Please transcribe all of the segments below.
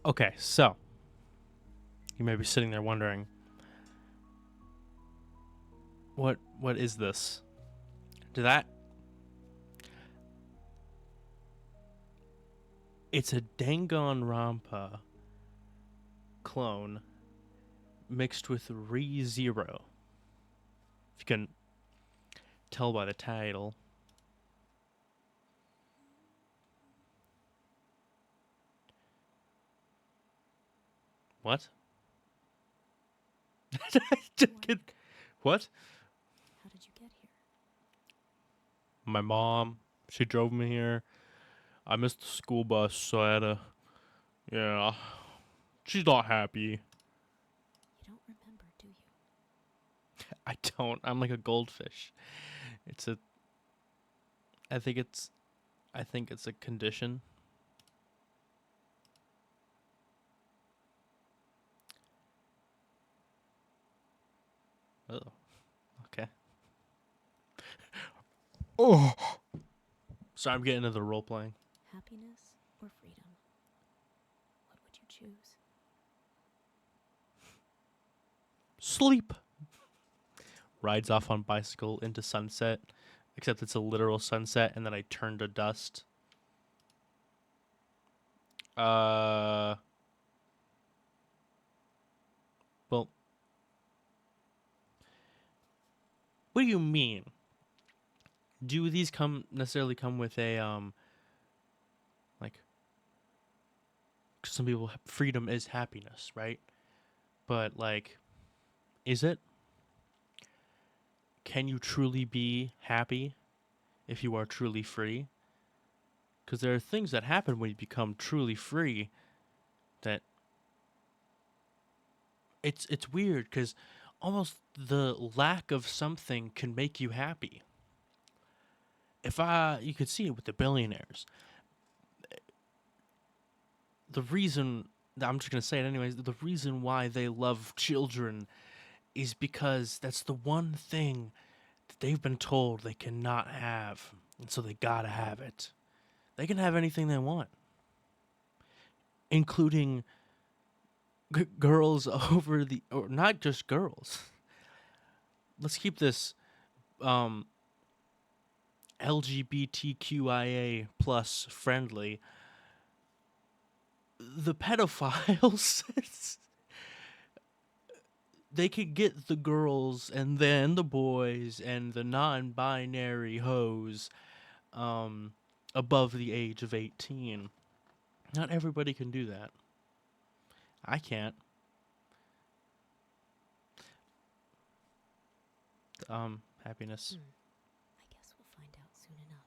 Okay, so you may be sitting there wondering, what is this? Did that? It's a Danganronpa clone mixed with ReZero. If you can tell by the title. What? What? How did you get here? My mom, she drove me here. I missed the school bus, so I had to. Yeah. She's not happy. You don't remember, do you? I don't. I'm like a goldfish. It's a. I think it's. I think it's a condition. Oh. Okay. Oh. So I'm getting into the role playing. Happiness or freedom? What would you choose? Sleep. Rides off on bicycle into sunset, except it's a literal sunset, and then I turn to dust. Well, what do you mean? Do these necessarily come with a like? 'Cause some people, freedom is happiness, right? But like, is it? Can you truly be happy if you are truly free? Because there are things that happen when you become truly free that it's weird because almost the lack of something can make you happy. If you could see it with the billionaires. The reason I'm just gonna say it anyways. The reason why they love children is because that's the one thing that they've been told they cannot have, and so they gotta have it. They can have anything they want, including girls over the, or not just girls. Let's keep this um, LGBTQIA plus friendly. The pedophiles, they could get the girls and then the boys and the non-binary hoes um, above the age of 18. Not everybody can do that. I can't. Happiness. I guess we'll find out soon enough.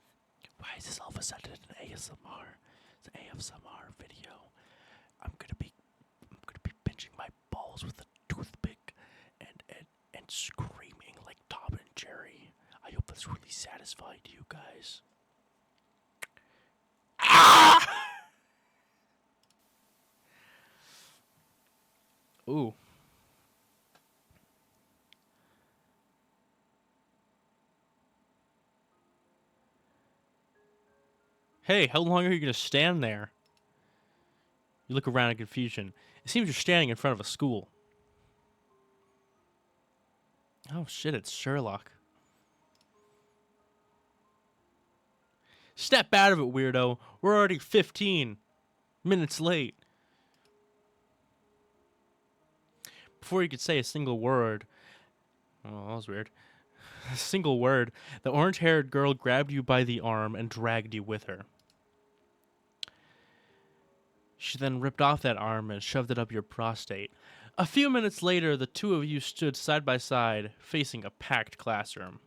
Why is this all of a sudden an ASMR? It's an ASMR video. I'm gonna be pinching my balls with a toothpick and screaming like Tom and Jerry. I hope that's really satisfying to you guys. Ah! Ooh. Hey, how long are you gonna stand there? You look around in confusion. It seems you're standing in front of a school. Oh shit, it's Sherlock. Step out of it, weirdo. We're already 15 minutes late. Before you could say a single word. Oh, that was weird. A single word. The orange haired girl grabbed you by the arm and dragged you with her. She then ripped off that arm and shoved it up your prostate. A few minutes later, the two of you stood side by side, facing a packed classroom.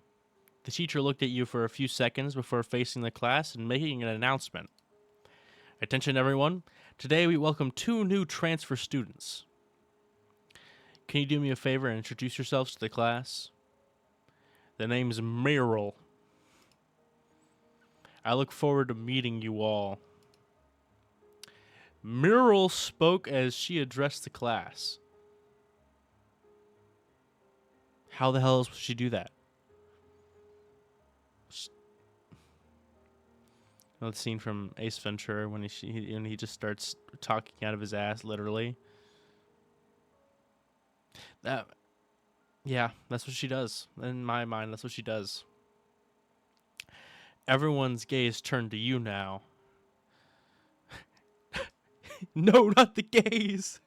The teacher looked at you for a few seconds before facing the class and making an announcement. Attention, everyone. Today we welcome 2 new transfer students. Can you do me a favor and introduce yourselves to the class? The name's Meryl. I look forward to meeting you all. Meryl spoke as she addressed the class. How the hell would she do that? Another scene from Ace Ventura when he just starts talking out of his ass, literally. That, yeah, that's what she does. In my mind, that's what she does. Everyone's gaze turned to you now. No, not the gaze.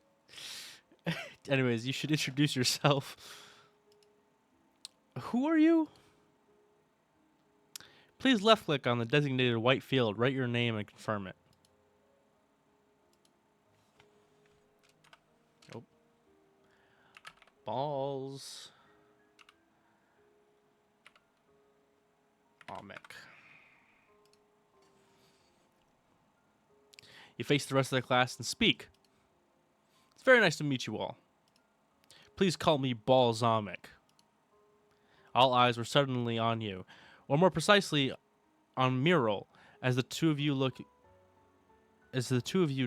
Anyways, you should introduce yourself. Who are you? Please left click on the designated white field, write your name, and confirm it. Oh. Balls. Mick. You face the rest of the class and speak. It's very nice to meet you all. Please call me Balsamic. All eyes were suddenly on you, or more precisely, on Mural, as the two of you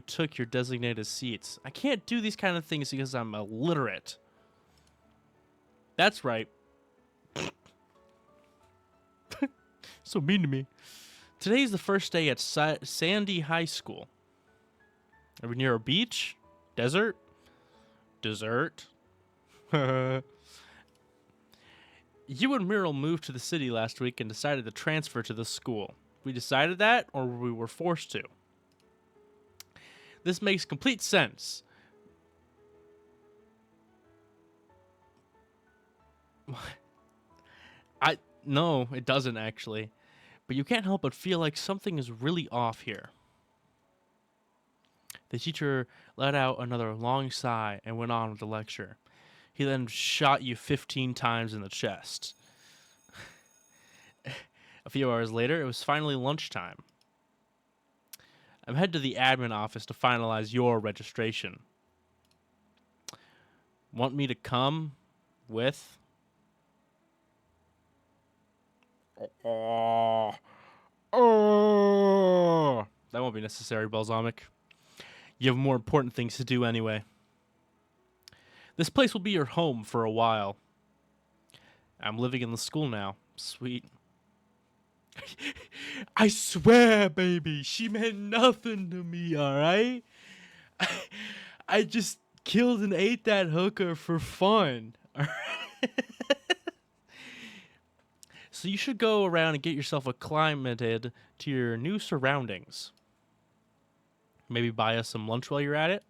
took your designated seats. I can't do these kind of things because I'm illiterate. That's right. So mean to me. Today's the first day at Sandy High School. Are we near a beach? Desert? Dessert? You and Mural moved to the city last week and decided to transfer to the school. We decided that, or we were forced to. This makes complete sense. No, it doesn't actually. But you can't help but feel like something is really off here. The teacher let out another long sigh and went on with the lecture. He then shot you 15 times in the chest. A few hours later, it was finally lunchtime. I'm headed to the admin office to finalize your registration. Want me to come with? Oh. That won't be necessary, Balsamic. You have more important things to do anyway. This place will be your home for a while. I'm living in the school now. Sweet. I swear, baby, she meant nothing to me, alright? I just killed and ate that hooker for fun. So you should go around and get yourself acclimated to your new surroundings. Maybe buy us some lunch while you're at it.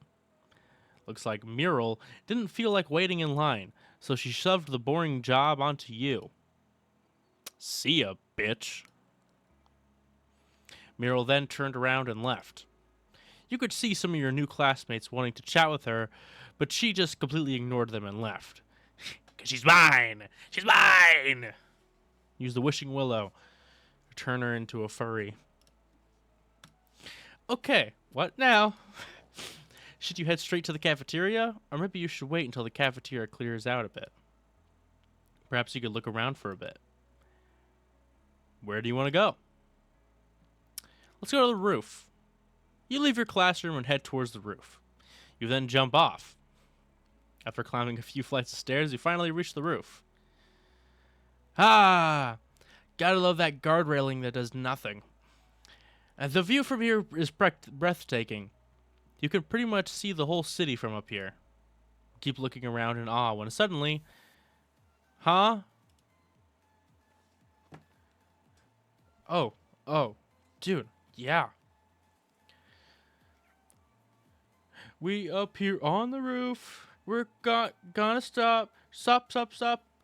Looks like Mural didn't feel like waiting in line, so she shoved the boring job onto you. See ya, bitch. Mural then turned around and left. You could see some of your new classmates wanting to chat with her, but she just completely ignored them and left. 'Cause she's mine! She's mine! Use the wishing willow to turn her into a furry. Okay, what now? Should you head straight to the cafeteria? Or maybe you should wait until the cafeteria clears out a bit. Perhaps you could look around for a bit. Where do you want to go? Let's go to the roof. You leave your classroom and head towards the roof. You then jump off. After climbing a few flights of stairs, you finally reach the roof. Ah! Gotta love that guard railing that does nothing. The view from here is breathtaking. You can pretty much see the whole city from up here. Keep looking around in awe when suddenly... Huh? Oh, dude, yeah. We up here on the roof. We're gonna stop. Stop.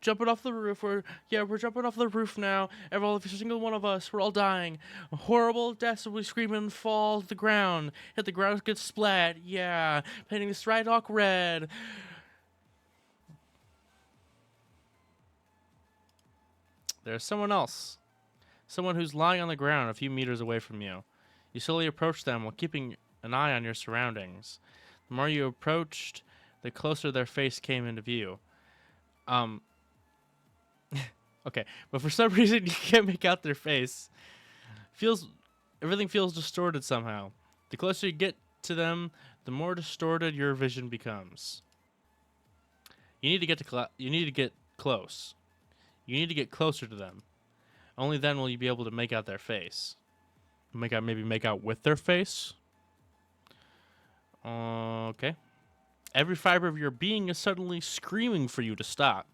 Jumping off the roof. We're jumping off the roof now. Every single one of us. We're all dying. Horrible deaths. We scream and fall to the ground. Hit the ground, get splat. Yeah. Painting the Strydock red. There's someone else. Someone who's lying on the ground a few meters away from you. You slowly approach them while keeping an eye on your surroundings. The more you approached, the closer their face came into view. Okay, but for some reason you can't make out their face. Everything feels distorted somehow. The closer you get to them, the more distorted your vision becomes. You need to get close. You need to get closer to them. Only then will you be able to make out their face. Maybe make out with their face. Okay. Every fiber of your being is suddenly screaming for you to stop.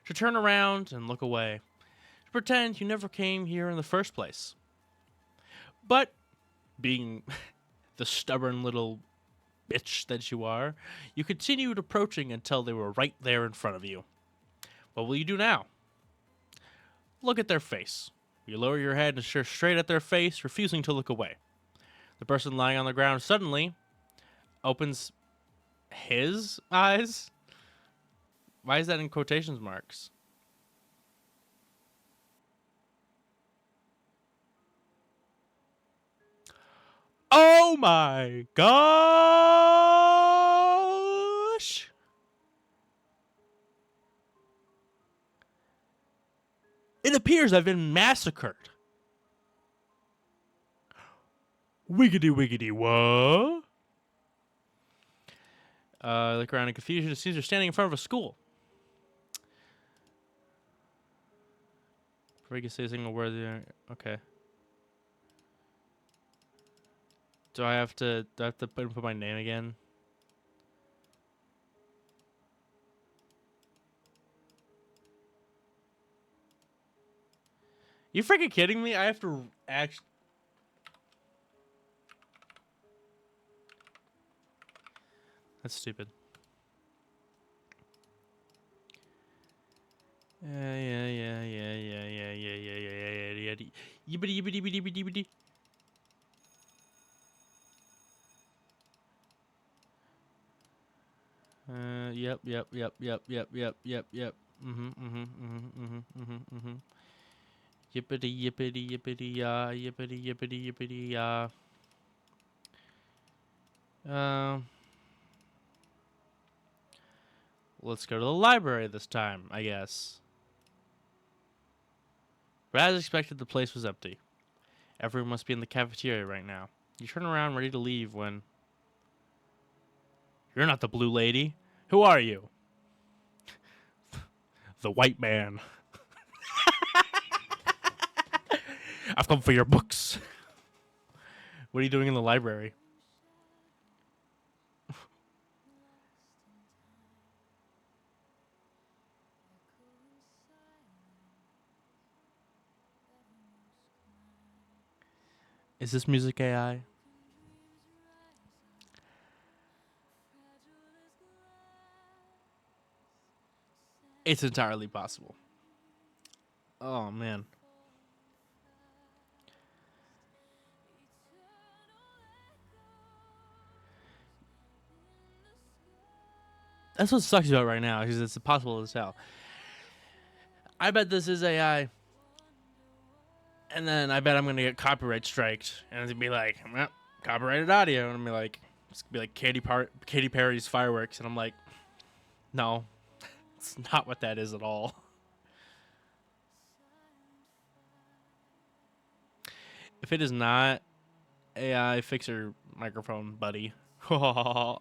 To turn around and look away. To pretend you never came here in the first place. But, being the stubborn little bitch that you are, you continued approaching until they were right there in front of you. What will you do now? Look at their face. You lower your head and stare straight at their face, refusing to look away. The person lying on the ground suddenly opens his eyes. Why is that in quotations marks? Oh my gosh! It appears I've been massacred. Wiggity wiggity what? Look around in confusion. It seems you're standing in front of a school. Before you can say a single word, okay. Do I have to put my name again? You freaking kidding me? I have to actually. That's stupid. Yeah. Yibbity yibbity yibbity yibbity yibbity. Yep. Yippity yippity yippity yippity yippity yippity let's go to the library this time, I guess. But as expected, the place was empty. Everyone must be in the cafeteria right now. You turn around, ready to leave, when... You're not the blue lady. Who are you? The white man. I've come for your books. What are you doing in the library? Is this music AI? It's entirely possible. Oh, man. That's what sucks about right now, because it's impossible to tell. I bet this is AI. And then I bet I'm going to get copyright striked. And it's going to be like, well, copyrighted audio. And I'm going to be like, it's going to be like Katy Perry's Fireworks. And I'm like, no, it's not what that is at all. If it is not AI, fix your microphone, buddy. You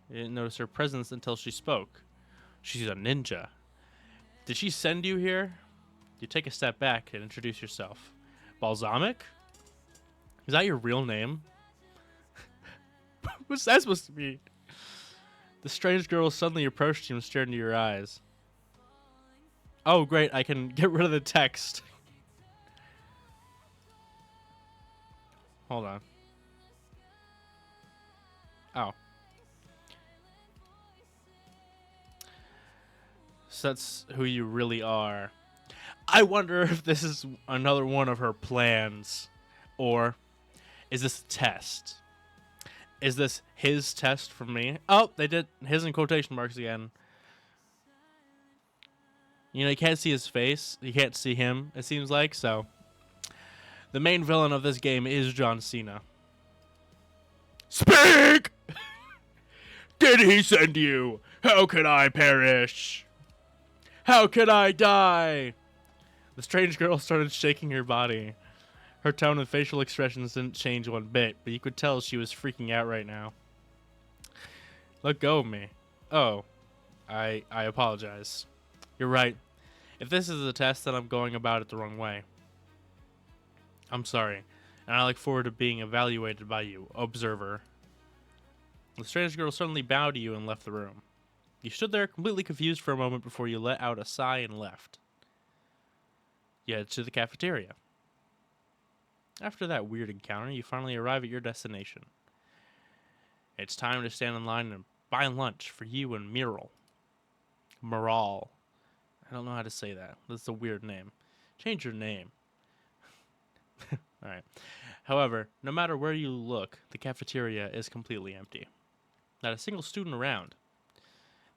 didn't notice her presence until she spoke. She's a ninja. Did she send you here? You take a step back and introduce yourself. Balsamic? Is that your real name? What's that supposed to be? The strange girl suddenly approached you and stared into your eyes. Oh, great. I can get rid of the text. Hold on. Oh. So that's who you really are. I wonder if this is another one of her plans. Or is this a test? Is this his test for me? Oh, they did his in quotation marks again. You know, you can't see his face. You can't see him, it seems like. So, the main villain of this game is John Cena. Speak! Did he send you? How could I perish? How could I die? The strange girl started shaking her body. Her tone and facial expressions didn't change one bit, but you could tell she was freaking out right now. Let go of me. Oh, I apologize. You're right. If this is a test, then I'm going about it the wrong way. I'm sorry, and I look forward to being evaluated by you, observer. The strange girl suddenly bowed to you and left the room. You stood there completely confused for a moment before you let out a sigh and left. You head to the cafeteria. After that weird encounter, you finally arrive at your destination. It's time to stand in line and buy lunch for you and Miral. Miral. I don't know how to say that. That's a weird name. Change your name. Alright. However, no matter where you look, the cafeteria is completely empty. Not a single student around.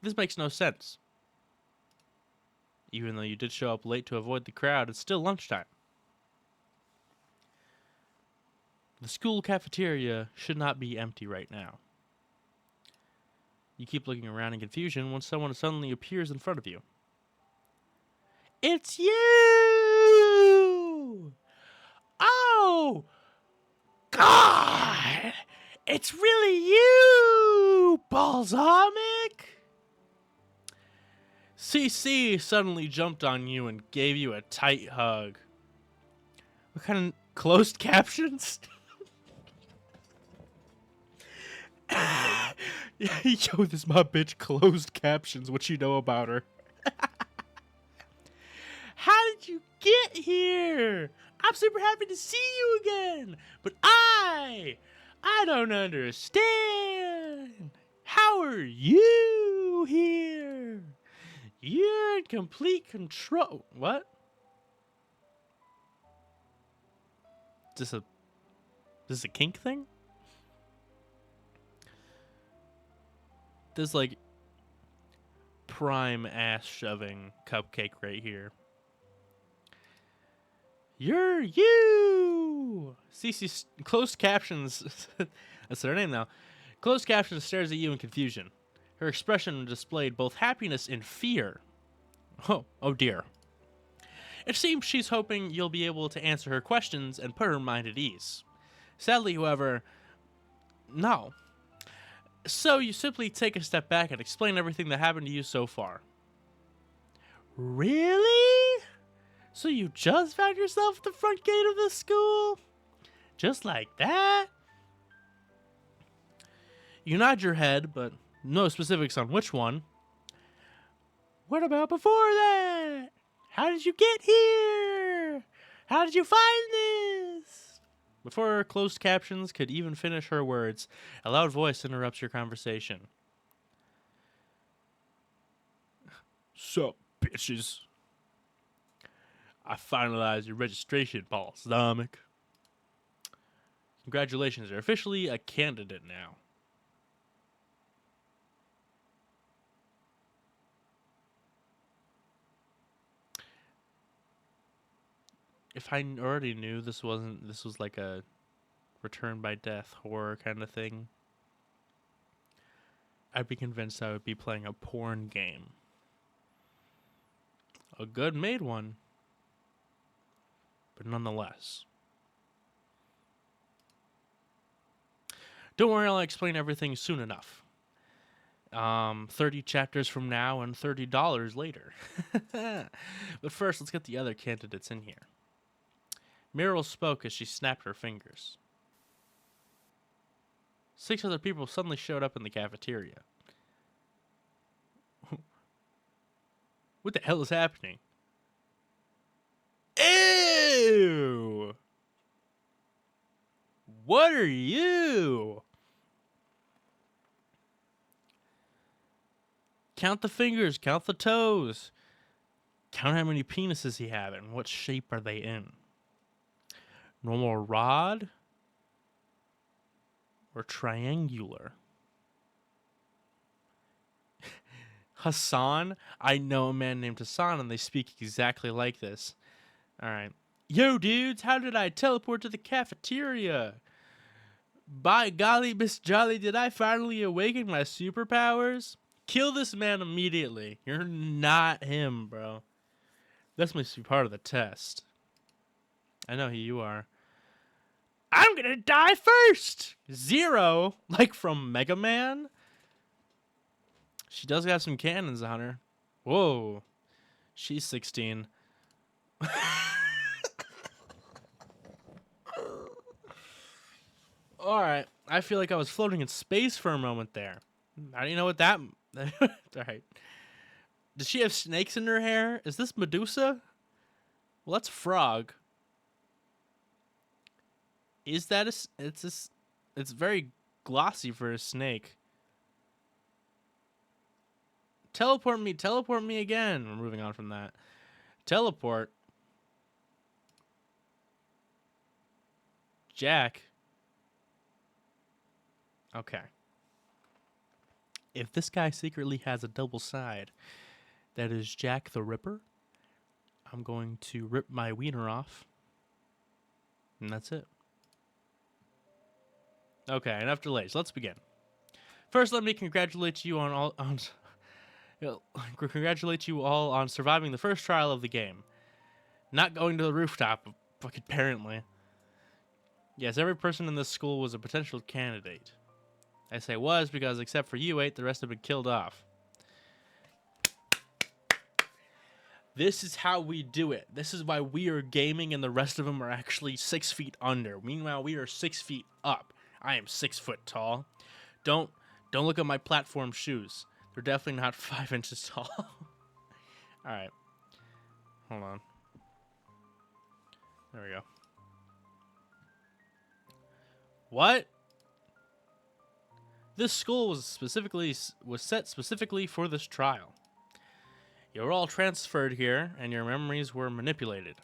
This makes no sense. Even though you did show up late to avoid the crowd, it's still lunchtime. The school cafeteria should not be empty right now. You keep looking around in confusion when someone suddenly appears in front of you. It's you! Oh! God! It's really you, Balsamic! CC suddenly jumped on you and gave you a tight hug. What kind of closed captions? Yo, this my bitch closed captions. What you know about her? How did you get here? I'm super happy to see you again. But I don't understand. How are you here? You're in complete control. What? Is this a kink thing? This like prime ass shoving cupcake right here. You're you. Cece closed captions. That's her name now. Closed captions stares at you in confusion. Her expression displayed both happiness and fear. Oh dear. It seems she's hoping you'll be able to answer her questions and put her mind at ease. Sadly, however, no. So you simply take a step back and explain everything that happened to you so far. Really? So you just found yourself at the front gate of the school? Just like that? You nod your head, but no specifics on which one. What about before that? How did you get here? How did you find this? Before her closed captions could even finish her words, a loud voice interrupts your conversation. Sup, bitches? I finalized your registration, Balsamic. Congratulations, you're officially a candidate now. If I already knew this was like a return by death horror kind of thing, I'd be convinced I would be playing a porn game. A good made one, but nonetheless. Don't worry, I'll explain everything soon enough. 30 chapters from now and $30 later. But first, let's get the other candidates in here. Miral spoke as she snapped her fingers. 6 other people suddenly showed up in the cafeteria. What the hell is happening? Ew! What are you? Count the fingers, count the toes. Count how many penises he had and what shape are they in. Normal rod or triangular? Hassan? I know a man named Hassan and they speak exactly like this. Alright. Yo, dudes, how did I teleport to the cafeteria? By golly, Miss Jolly, did I finally awaken my superpowers? Kill this man immediately. You're not him, bro. This must be part of the test. I know who you are. I'm gonna die first! Zero? Like from Mega Man? She does have some cannons on her. Whoa. She's 16. All right. I feel like I was floating in space for a moment there. I don't know what that. All right. Does she have snakes in her hair? Is this Medusa? Well, that's Frog. Is that it's very glossy for a snake. Teleport me again. We're moving on from that. Teleport. Jack. Okay. If this guy secretly has a double side, that is Jack the Ripper, I'm going to rip my wiener off. And that's it. Okay, enough delays. Let's begin. First, let me congratulate you congratulate you all on surviving the first trial of the game. Not going to the rooftop, fucking apparently. Yes, every person in this school was a potential candidate. I say was because except for you 8, the rest have been killed off. This is how we do it. This is why we are gaming and the rest of them are actually 6 feet under. Meanwhile, we are 6 feet up. I am 6 foot tall. Don't look at my platform shoes. They're definitely not 5 inches tall. Alright. Hold on. There we go. What? This school was set specifically for this trial. You were all transferred here, and your memories were manipulated.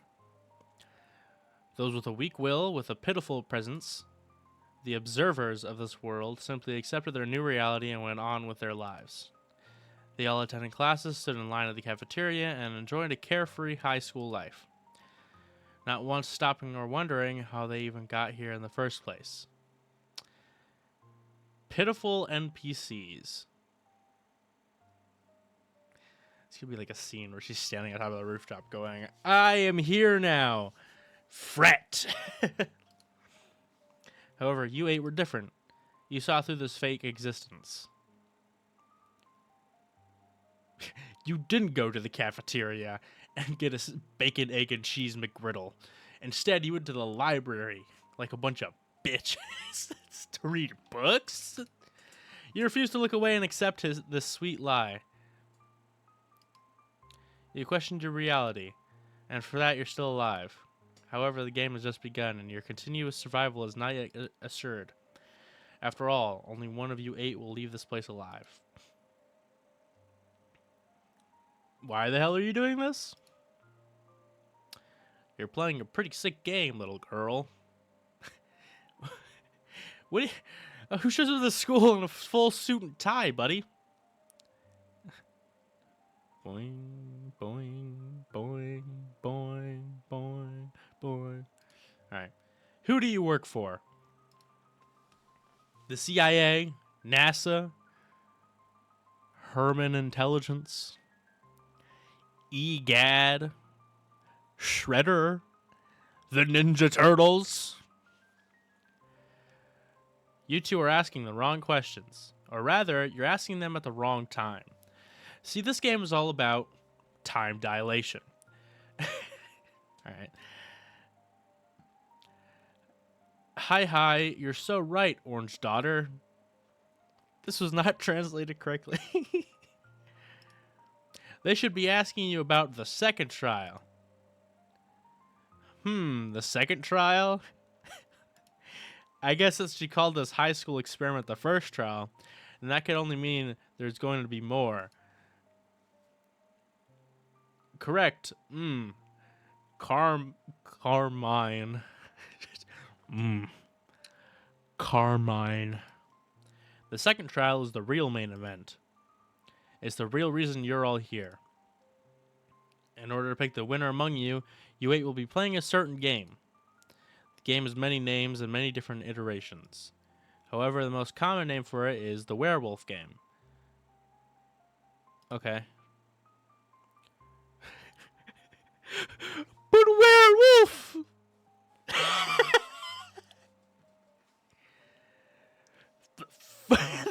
Those with a weak will, with a pitiful presence, the observers of this world, simply accepted their new reality and went on with their lives. They all attended classes, stood in line at the cafeteria, and enjoyed a carefree high school life. Not once stopping or wondering how they even got here in the first place. Pitiful NPCs. It's gonna be like a scene where she's standing on top of the rooftop going, I am here now. Fret. However, you 8 were different. You saw through this fake existence. You didn't go to the cafeteria and get a bacon, egg, and cheese McGriddle. Instead, you went to the library like a bunch of bitches to read books. You refused to look away and accept this sweet lie. You questioned your reality, and for that you're still alive. However, the game has just begun, and your continuous survival is not yet assured. After all, only one of you 8 will leave this place alive. Why the hell are you doing this? You're playing a pretty sick game, little girl. Who shows up to the school in a full suit and tie, buddy? Boing, boing, boing, boing, boing, boing. Alright. Who do you work for? The CIA? NASA? Herman Intelligence? EGAD? Shredder? The Ninja Turtles? You two are asking the wrong questions. Or rather, you're asking them at the wrong time. See, this game is all about time dilation. Alright. Hi, you're so right, Orange Daughter. This was not translated correctly. They should be asking you about the second trial. The second trial? I guess since she called this high school experiment the first trial, and that could only mean there's going to be more. Correct. Carmine. Carmine. The second trial is the real main event. It's the real reason you're all here. In order to pick the winner among you, you 8 will be playing a certain game. The game has many names and many different iterations. However, the most common name for it is the werewolf game. Okay. But werewolf!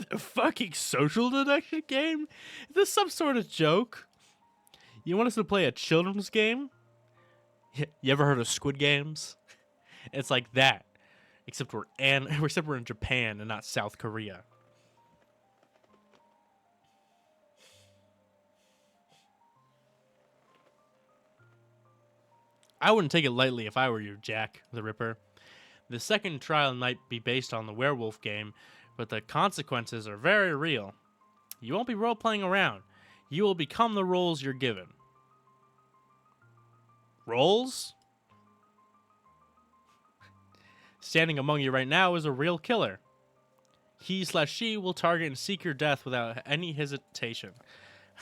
The fucking social deduction game? Is this some sort of joke? You want us to play a children's game? You ever heard of Squid Games? It's like that, except we're in Japan and not South Korea. I wouldn't take it lightly if I were you, Jack the Ripper. The second trial might be based on the werewolf game, but the consequences are very real. You won't be role-playing around. You will become the roles you're given. Roles? Standing among you right now is a real killer. He/she will target and seek your death without any hesitation.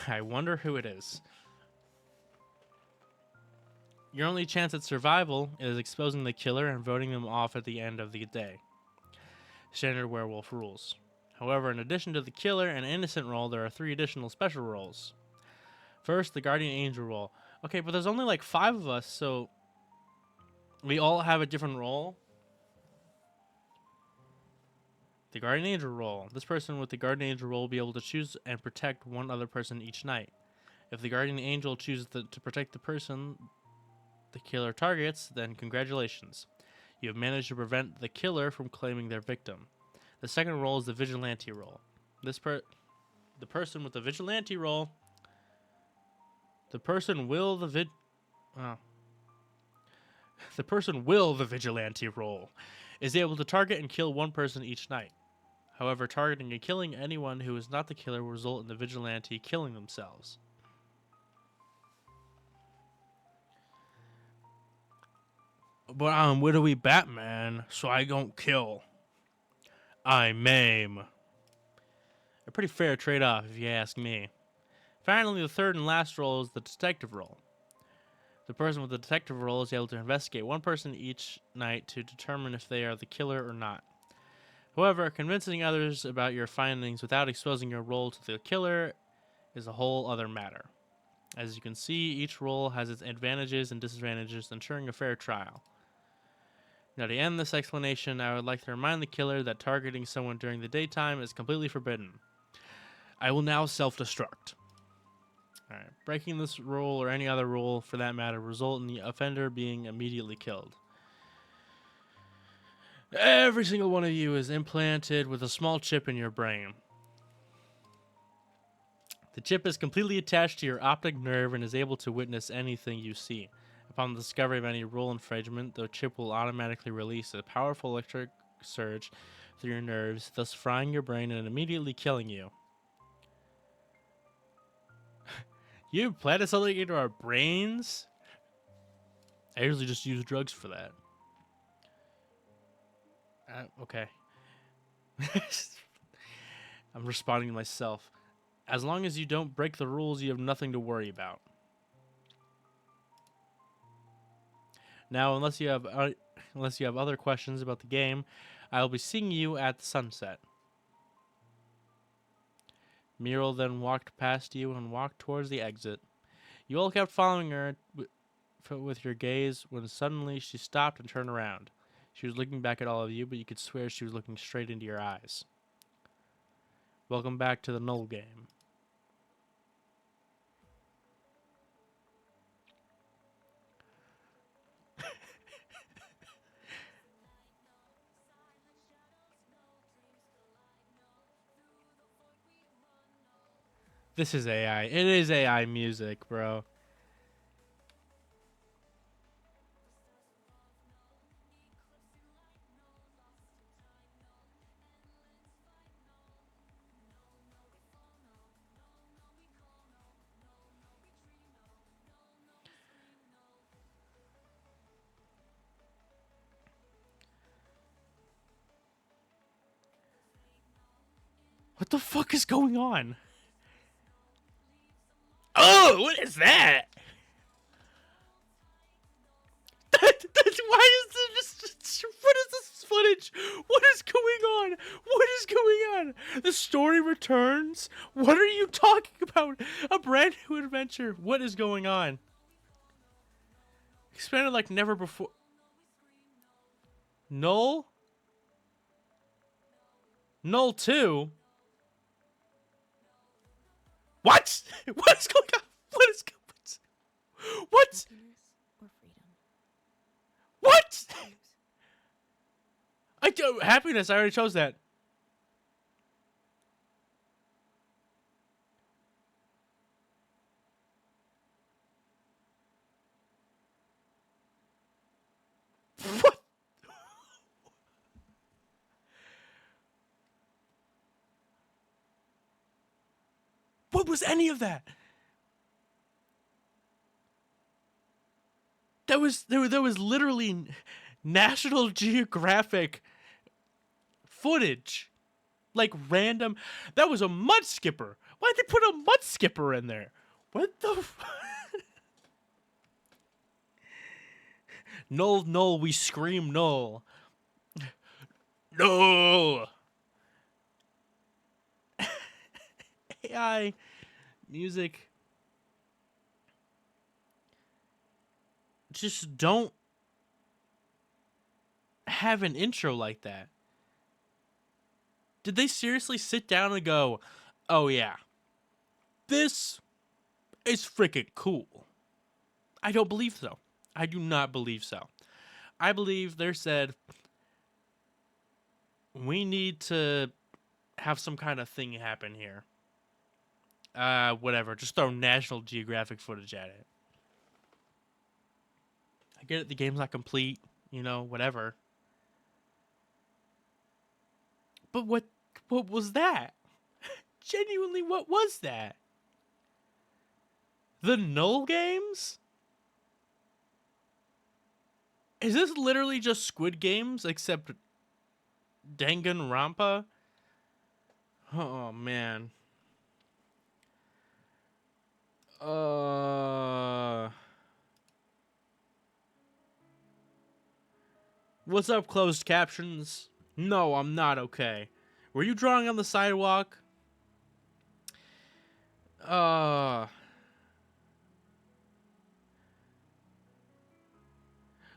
I wonder who it is. Your only chance at survival is exposing the killer and voting them off at the end of the day. Standard werewolf rules. However, in addition to the killer and innocent role, there are 3 additional special roles. First, the guardian angel role. Okay, but there's only like 5 of us, so we all have a different role. The guardian angel role. This person with the guardian angel role will be able to choose and protect one other person each night. If the guardian angel chooses to protect the person the killer targets, then congratulations. You have managed to prevent the killer from claiming their victim. The second role is the vigilante role. The person with the vigilante role. The person will the vigilante role is able to target and kill one person each night. However, targeting and killing anyone who is not the killer will result in the vigilante killing themselves. But I'm widowy Batman, so I don't kill. I maim. A pretty fair trade-off, if you ask me. Finally, the third and last role is the detective role. The person with the detective role is able to investigate one person each night to determine if they are the killer or not. However, convincing others about your findings without exposing your role to the killer is a whole other matter. As you can see, each role has its advantages and disadvantages, ensuring a fair trial. Now, to end this explanation, I would like to remind the killer that targeting someone during the daytime is completely forbidden. I will now self-destruct. Alright, breaking this rule or any other rule for that matter result in the offender being immediately killed. Every single one of you is implanted with a small chip in your brain. The chip is completely attached to your optic nerve and is able to witness anything you see. Upon the discovery of any rule infringement, the chip will automatically release a powerful electric surge through your nerves, thus frying your brain and immediately killing you. You implanted something into our brains? I usually just use drugs for that. Okay. I'm responding to myself. As long as you don't break the rules, you have nothing to worry about. Now, unless you have other questions about the game, I will be seeing you at the sunset. Muriel then walked past you and walked towards the exit. You all kept following her with your gaze when suddenly she stopped and turned around. She was looking back at all of you, but you could swear she was looking straight into your eyes. Welcome back to the Null game. This is AI. It is AI music, bro. What the fuck is going on? Oh, what is that? Why is this? What is this footage? What is going on? What is going on? The story returns? What are you talking about? A brand new adventure. What is going on? Expanded like never before. Null? Null 2? What? What is going on? What is going on? What? Happiness or freedom? What? Choose. Happiness. I already chose that. What? What was any of that? There was literally National Geographic footage, like random. That was a mud skipper. Why'd they put a mud skipper in there? What the? Null, null. We scream null. No. AI music. Just don't have an intro like that. Did they seriously sit down and go, oh yeah, this is freaking cool? I don't believe so. I do not believe so. I believe they said, we need to have some kind of thing happen here. Whatever. Just throw National Geographic footage at it. I get it, the game's not complete, whatever. But what was that? Genuinely, what was that? The Null games? Is this literally just Squid Games except Danganronpa? Oh man. What's up, closed captions? No, I'm not okay. Were you drawing on the sidewalk?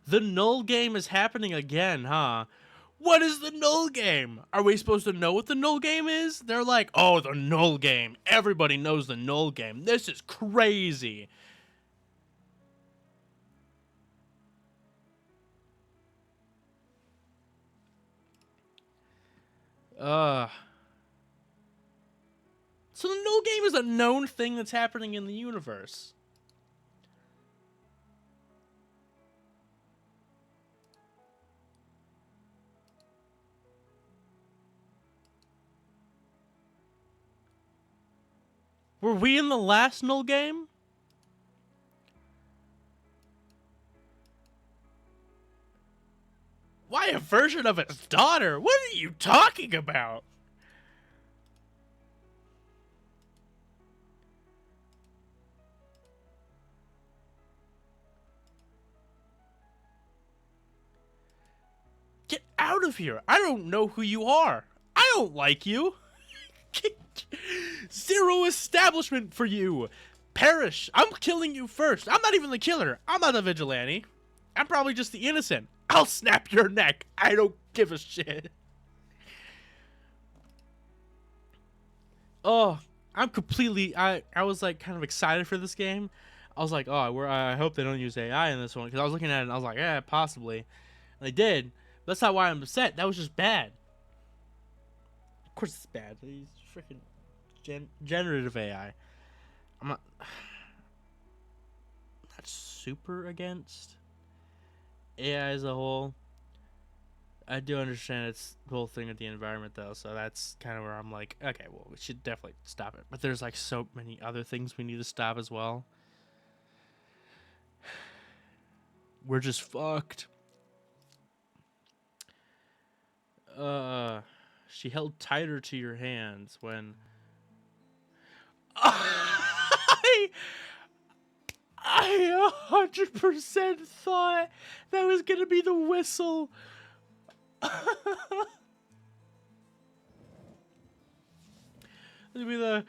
The Null game is happening again, huh? What is the Null game? Are we supposed to know what the Null game is? They're like, oh, the Null game. Everybody knows the Null game. This is crazy. So the Null game is a known thing that's happening in the universe. Were we in the last Null game? Why a version of his daughter? What are you talking about? Get out of here. I don't know who you are. I don't like you. Zero establishment for you. Perish. I'm killing you first. I'm not even the killer. I'm not a vigilante. I'm probably just the innocent. I'll snap your neck. I don't give a shit. Oh, I'm completely... I was like kind of excited for this game. I was like, oh, I hope they don't use AI in this one. Because I was looking at it and I was like, yeah, possibly. And they did. But that's not why I'm upset. That was just bad. Of course it's bad. He's freaking generative AI. I'm not super against AI as a whole. I do understand it's the whole thing with the environment, though, so that's kind of where I'm like, okay, well, we should definitely stop it. But there's like so many other things we need to stop as well. We're just fucked. She held tighter to your hands when... I 100% thought that was gonna be the whistle. It'd be the...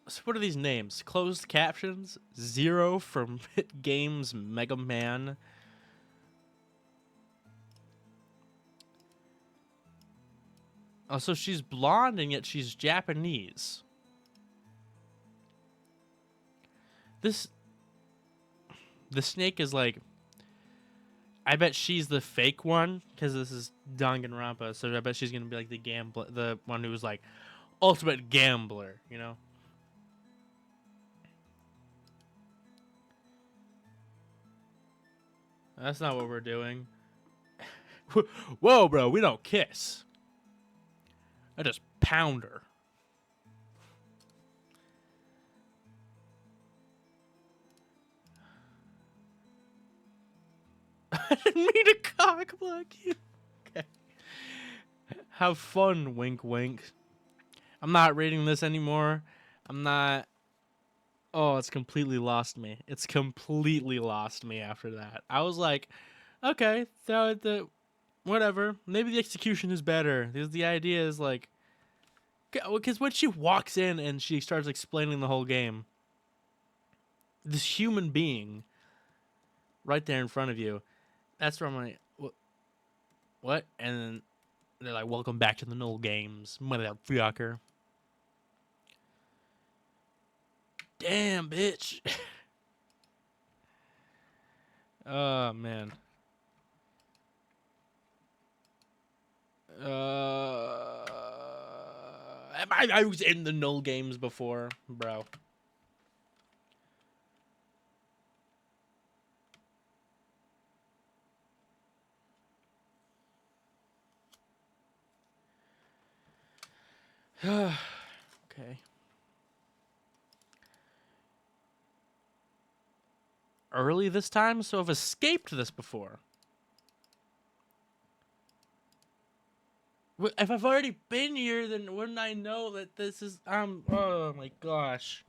So what are these names? Closed captions? Zero from Hit Games Mega Man. Oh, so she's blonde and yet she's Japanese. The snake is like, I bet she's the fake one because this is Danganronpa. So I bet she's gonna be like the gambler, the one who was like ultimate gambler, you know? That's not what we're doing. Whoa, bro, we don't kiss. I just pound her. I didn't mean to cock block you. Okay. Have fun, wink wink. I'm not reading this anymore. I'm not. Oh, it's completely lost me. It's completely lost me after that. I was like, okay, whatever. Maybe the execution is better. Because the idea is like, because when she walks in and she starts explaining the whole game, this human being right there in front of you, that's where I'm like, what? And then they're like, welcome back to the Null Games, motherfucker. Damn, bitch. Oh, man. I was in the Null Games before, bro. Okay. Early this time, so I've escaped this before. If I've already been here, then wouldn't I know that this is oh my gosh.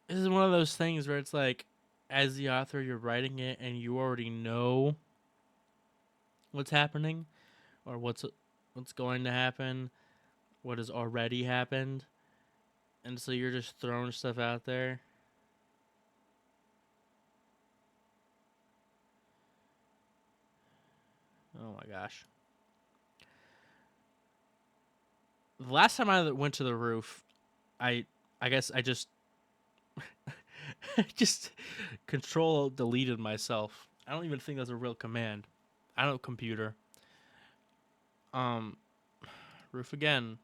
This is one of those things where it's like, as the author, you're writing it and you already know what's happening or what's going to happen, what has already happened, and so you're just throwing stuff out there. Oh my gosh. The last time I went to the roof, I guess I just just control deleted myself. I don't even think that's a real command. I don't computer. Um Roof again.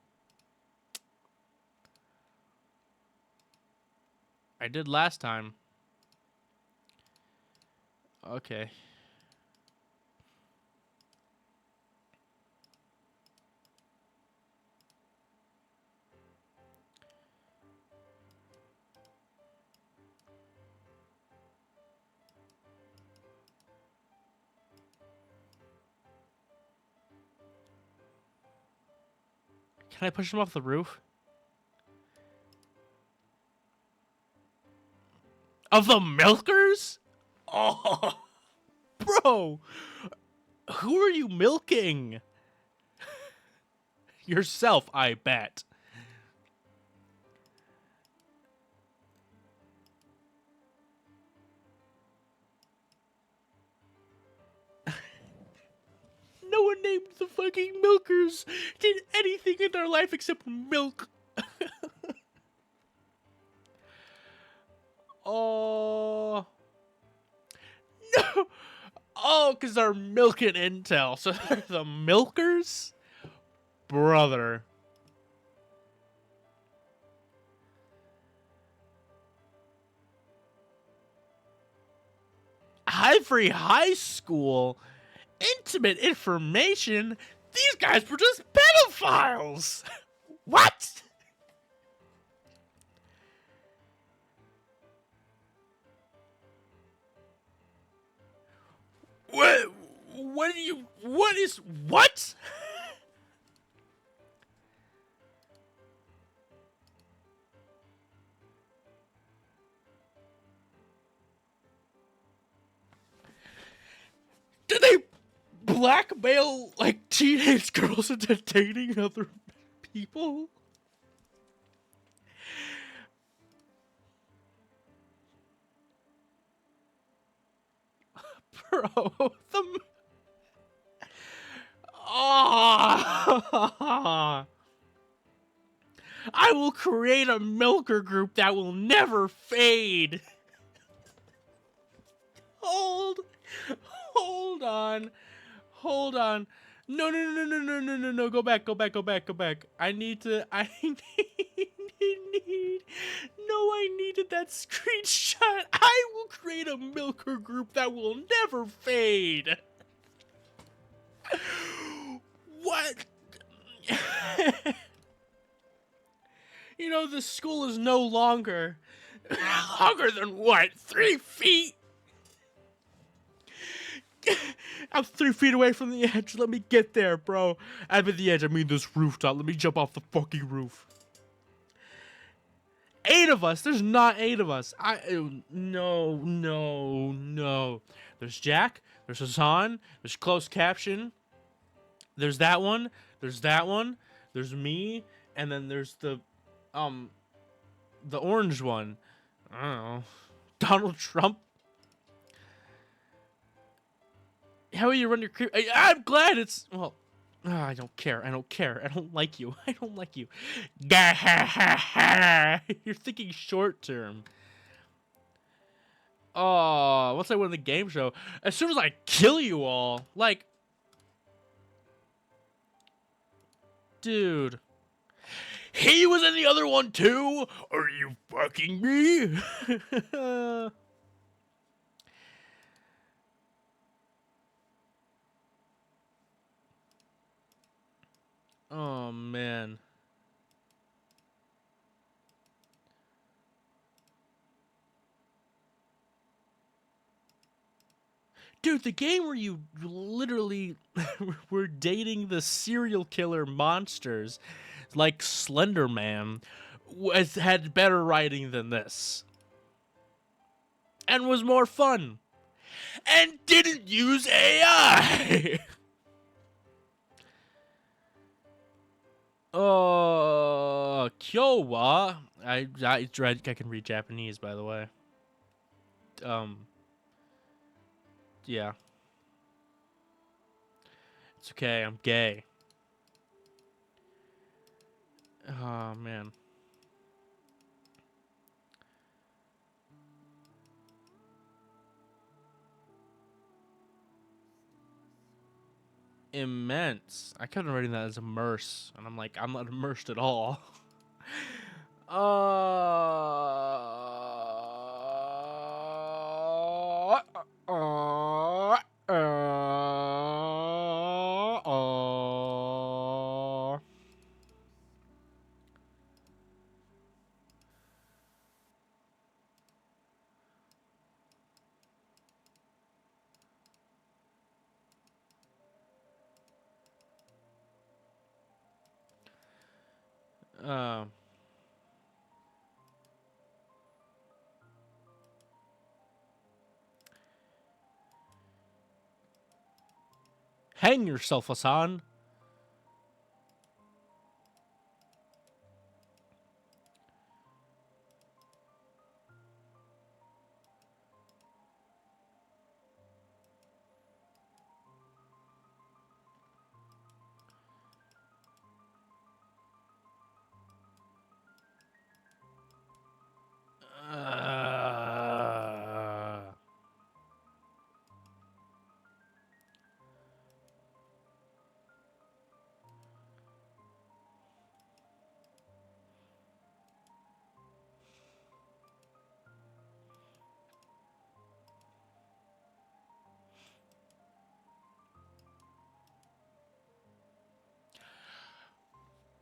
I did last time. Okay. Can I push him off the roof? Of the milkers? Oh, bro. Who are you milking? Yourself, I bet. No one named the fucking milkers did anything in their life except milk. Oh. No. Oh, because they're milking intel. So they're the milkers? Brother. Ivory High School? Intimate information? These guys were just pedophiles. What? What? What do you? What is? What? Did they blackmail like teenage girls into dating other people? Bro, the oh, I will create a milker group that will never fade. Hold, hold on, hold on. No, no, no, no, no, no, no, no. Go back, go back, go back, go back. I need. No, I needed that screenshot. I will create a milker group that will never fade. What? You know, the school is no longer longer than what? 3 feet? I'm 3 feet away from the edge. Let me get there, bro. I'm at the edge. I mean this rooftop. Let me jump off the fucking roof. 8 of us. There's not 8 of us. No, no, no. There's Jack. There's Hassan. There's closed caption. There's that one. There's that one. There's me. And then there's the orange one. I don't know. Donald Trump. How will you run your creep? I'm glad it's well. I don't care. I don't care. I don't like you. I don't like you. You're thinking short term. Oh, once I win the game show, as soon as I kill you all, like, dude. He was in the other one too? Are you fucking me? Oh, man. Dude, the game where you literally were dating the serial killer monsters like Slender Man had better writing than this. And was more fun. And didn't use AI! Kyowa. I can read Japanese, by the way. Yeah. It's okay, I'm gay. Oh, man. Immense. I kept on reading that as immerse, and I'm like, I'm not immersed at all. Hang yourself, Hassan.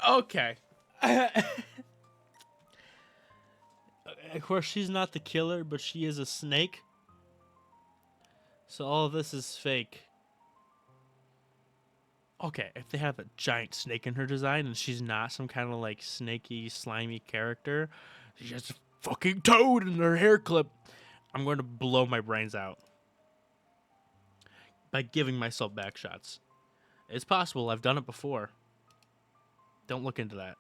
Okay. Of course, she's not the killer, but she is a snake. So all of this is fake. Okay, if they have a giant snake in her design and she's not some kind of like snaky, slimy character, she has a fucking toad in her hair clip, I'm going to blow my brains out. by giving myself back shots. It's possible. I've done it before. Don't look into that.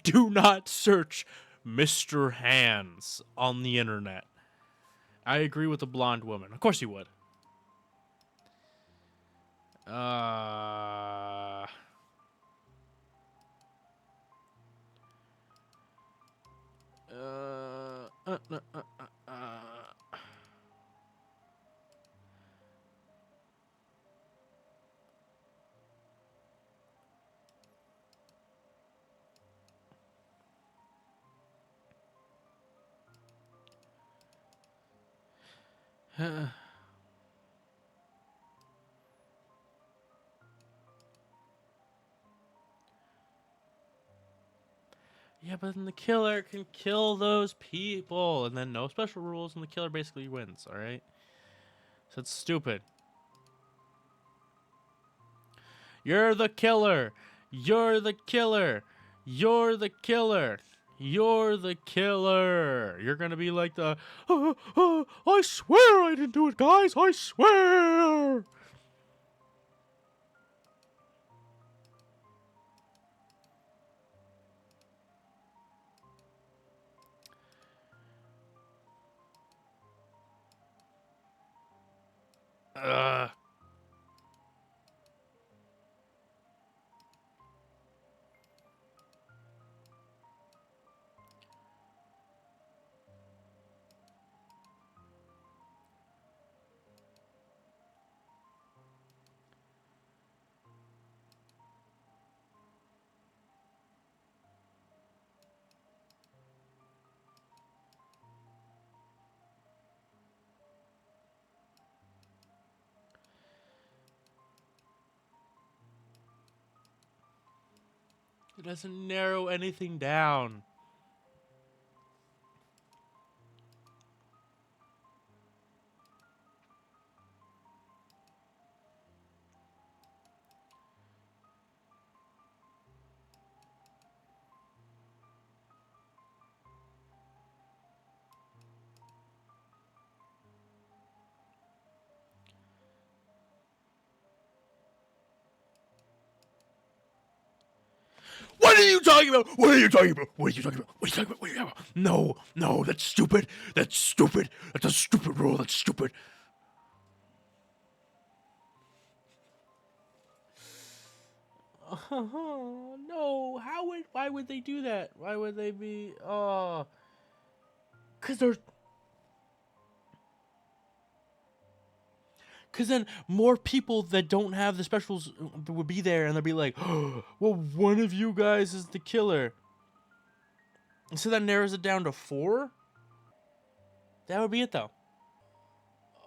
Do not search Mr. Hands on the internet. I agree with the blonde woman. Of course you would. Uh... Uh, uh, uh, uh, uh, yeah, but then the killer can kill those people, and then no special rules, and the killer basically wins, alright? So it's stupid. You're the killer! You're the killer! You're the killer! You're the killer! You're gonna be like the, I swear I didn't do it, guys! I swear! Ugh. It doesn't narrow anything down. What are you talking about? What are you talking about? What are you talking about? What are you talking about? What are you talking about? No, no, that's stupid. That's stupid. That's a stupid rule. That's stupid. No, why would they do that? Why would they be, cause then more people that don't have the specials would be there, and they'll be like, oh, well, one of you guys is the killer. And so that narrows it down to 4? That would be it, though.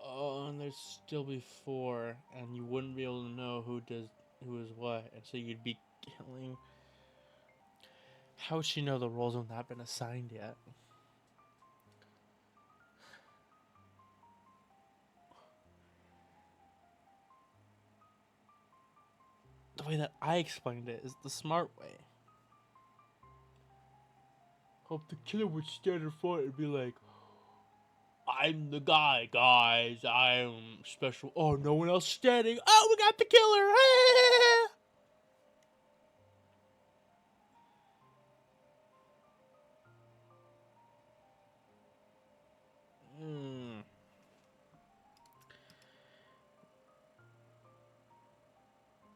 Oh, and there'd still be 4, and you wouldn't be able to know who is what, and so you'd be killing. How would she know the roles have not been assigned yet? The way that I explained it is the smart way. Hope the killer would stand in front and be like, I'm the guy, guys. I'm special. Oh, no one else standing. Oh, we got the killer.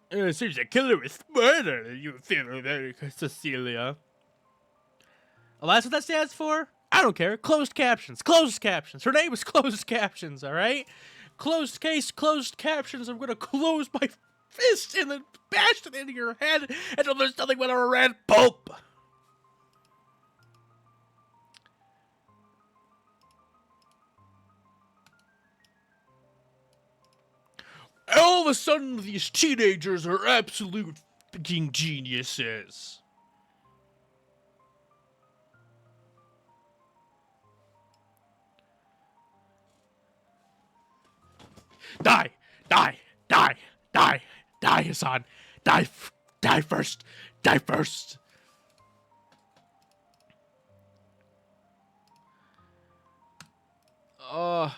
It seems the killer is smarter than you, Cecilia. Oh, that's what that stands for? I don't care. Closed captions. Closed captions. Her name is closed captions, alright? Closed case, closed captions. I'm gonna close my fist and then bash it into your head until there's nothing but a red pulp. All of a sudden, these teenagers are absolute fucking geniuses. Die! Die! Die! Die! Die, Hassan! Die! Die first! Die first! Uh...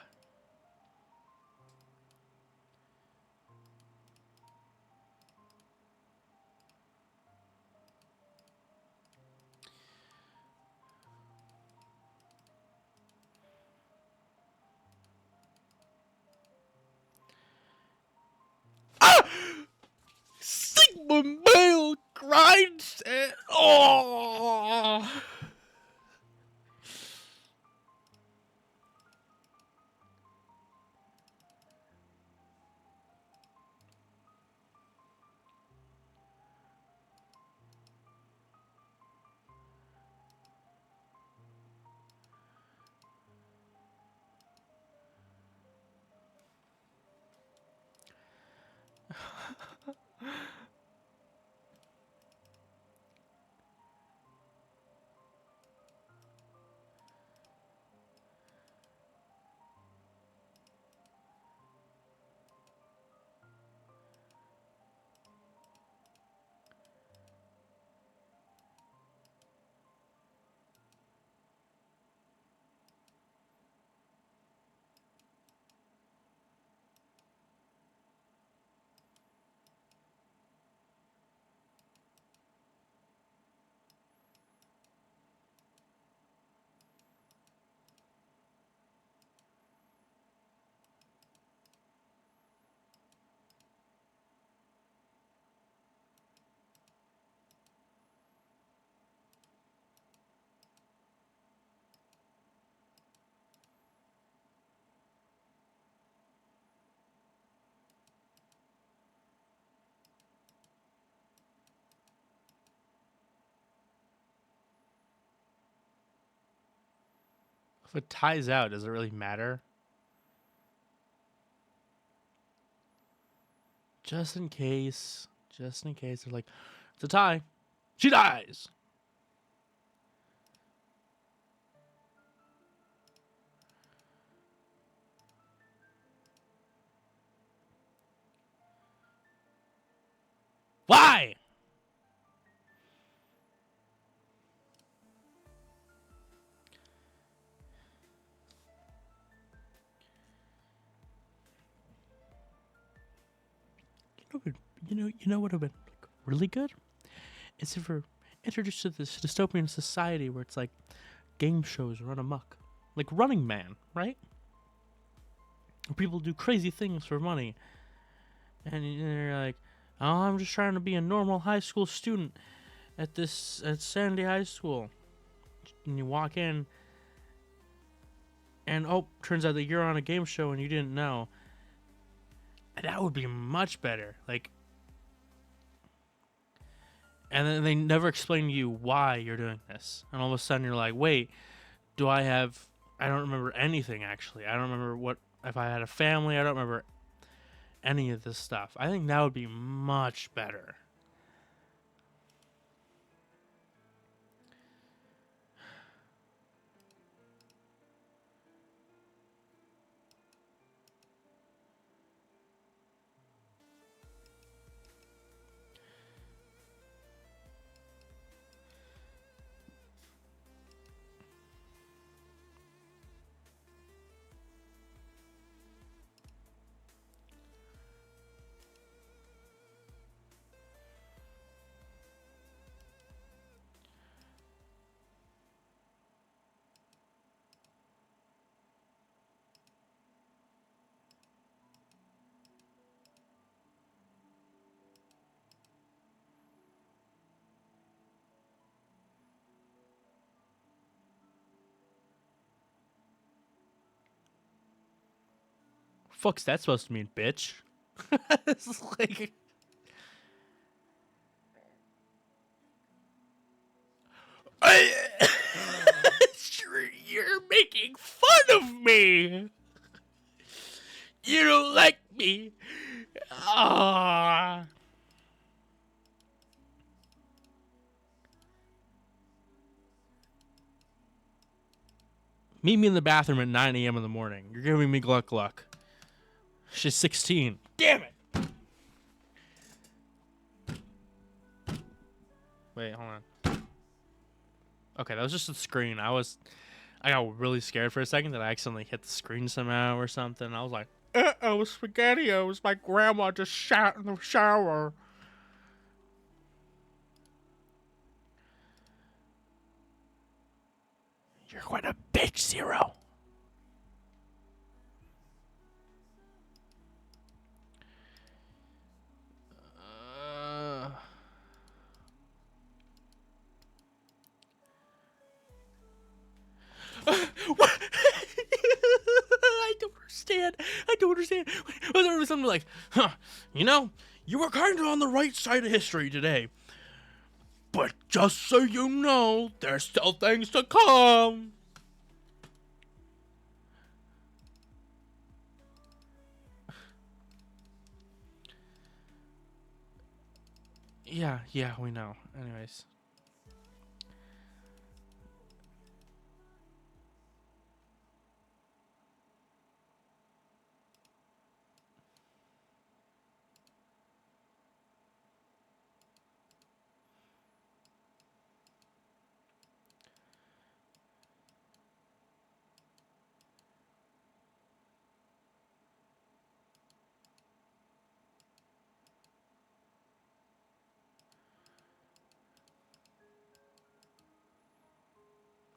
If it ties out, does it really matter? Just in case. Just in case. They're like, it's a tie. She dies. Why? You know what would have been like, really good? Is if we're introduced to this dystopian society where it's like game shows run amok. Like Running Man, right? Where people do crazy things for money. And you're like, oh, I'm just trying to be a normal high school student at Sandy High School. And you walk in, and oh, turns out that you're on a game show and you didn't know. That would be much better. Like, and then they never explain to you why you're doing this. And all of a sudden you're like, wait, I don't remember anything actually. I don't remember if I had a family. I don't remember any of this stuff. I think that would be much better. Fuck's that supposed to mean, bitch? It's like, sure, you're making fun of me. You don't like me. Ah. Meet me in the bathroom at 9 a.m. in the morning. You're giving me gluck gluck. She's 16. Damn it. Wait, hold on. Okay, that was just the screen. I got really scared for a second that I accidentally hit the screen somehow or something. I was like, uh-oh, SpaghettiOs. My grandma just shat in the shower. You're quite a bitch, Zero. What? I don't understand. I don't understand. There was something like, you know, you were kind of on the right side of history today. But just so you know, there's still things to come. Yeah, we know. Anyways.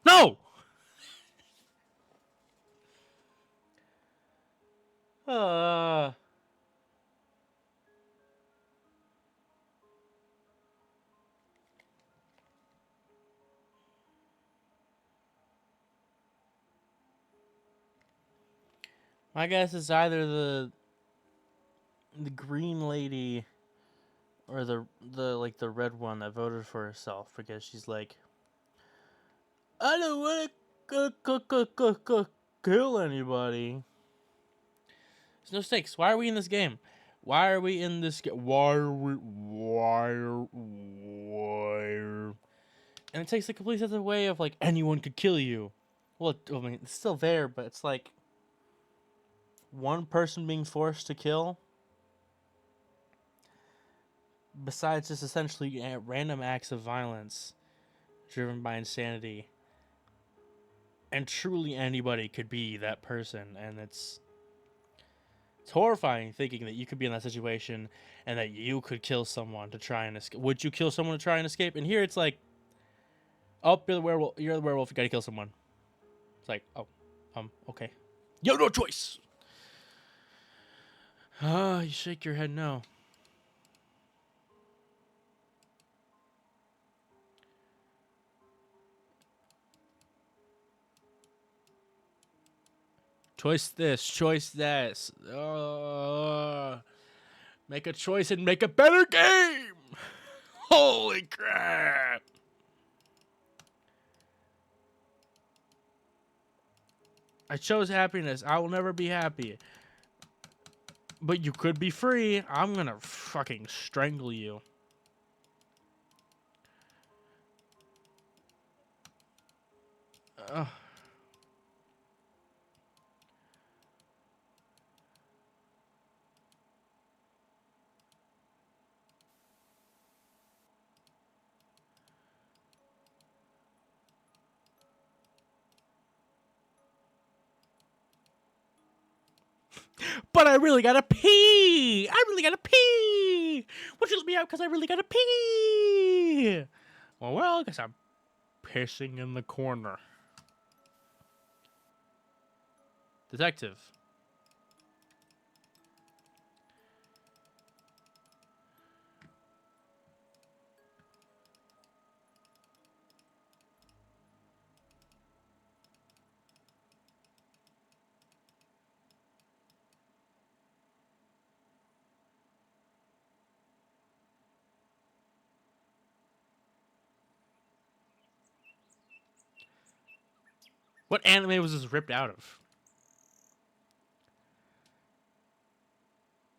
No! Uh... My guess is either the green lady or the red one that voted for herself because she's like, I don't want to kill anybody. There's no stakes. Why are we in this game? Why are we in this game? Why? And it takes the complete sense away of like anyone could kill you. Well, I mean, it's still there, but it's like one person being forced to kill. Besides just essentially random acts of violence driven by insanity. And truly anybody could be that person. And it's horrifying thinking that you could be in that situation and that you could kill someone to try and escape. Would you kill someone to try and escape? And here it's like, oh, you're the werewolf. You're the werewolf. You gotta kill someone. It's like, oh, okay. You have no choice. You shake your head no. Choice this, choice that. Make a choice and make a better game. Holy crap. I chose happiness. I will never be happy. But you could be free. I'm gonna fucking strangle you. Ugh. But I really gotta pee! I really gotta pee! Won't you let me out because I really gotta pee? Well, I guess I'm pissing in the corner. Detective. What anime was this ripped out of?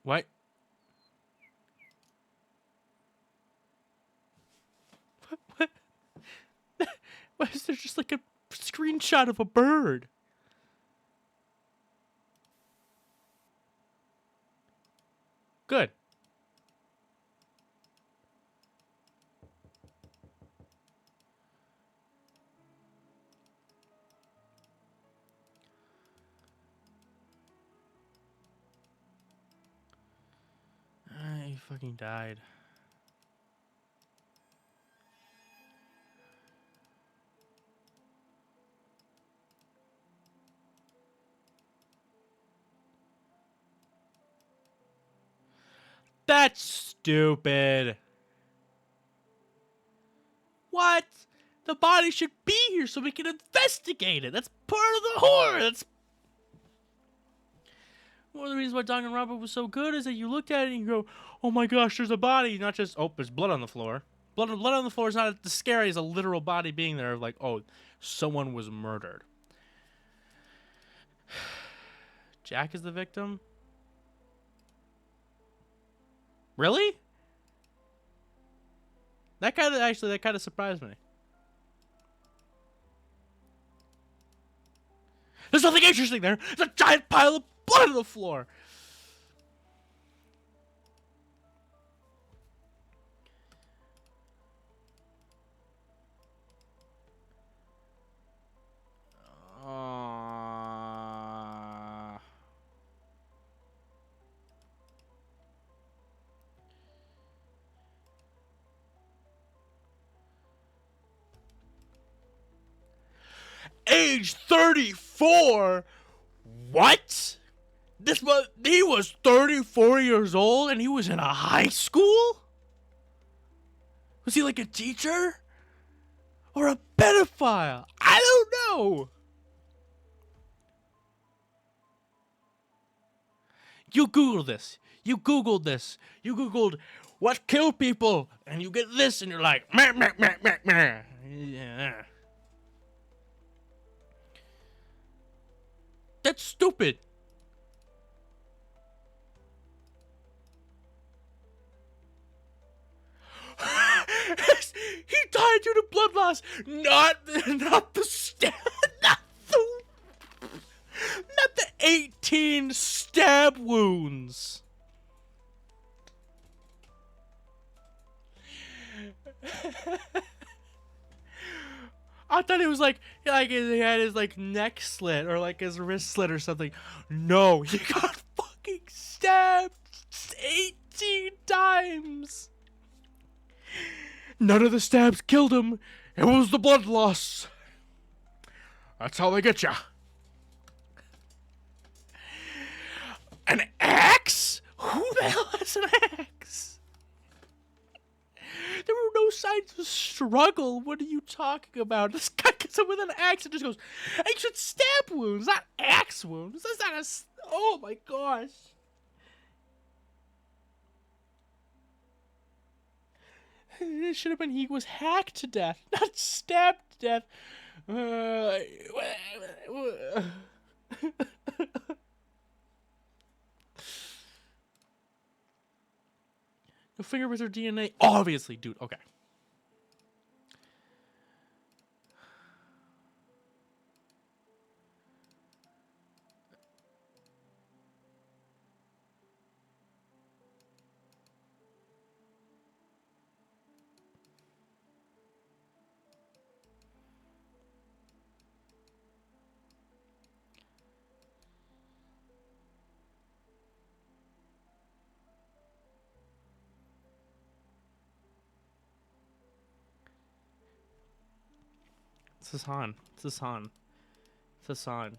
What? What? Why is there just like a screenshot of a bird? Good. He fucking died. That's stupid. What? The body should be here so we can investigate it. That's part of the horror. That's one of the reasons why Danganronpa was so good is that you looked at it and you go, oh my gosh, there's a body. Not just, oh, there's blood on the floor. Blood on the floor is not as scary as a literal body being there. Like, oh, someone was murdered. Jack is the victim? Really? That kind of surprised me. There's nothing interesting there. There's a giant pile of blood on the floor. Age 34? What? He was 34 years old and he was in a high school? Was he like a teacher? Or a pedophile? I don't know. You Googled this. You Googled this. You Googled what killed people. And you get this and you're like, meh, meh, meh, meh, meh. Yeah. That's stupid. He died due to blood loss, not the stab, not the 18 stab wounds. I thought it was like he had his like neck slit or like his wrist slit or something. No, he got fucking stabbed 18 times. None of the stabs killed him. It was the blood loss. That's how they get ya. An axe? Who the hell has an axe? There were no signs of struggle. What are you talking about? This guy gets him with an axe and just goes, I should stab wounds, not axe wounds. That's not a... Oh my gosh. It should have been he was hacked to death, not stabbed to death. The fingerprints or DNA? Obviously, dude. Okay. It's Hassan. It's Hassan. It's Hassan.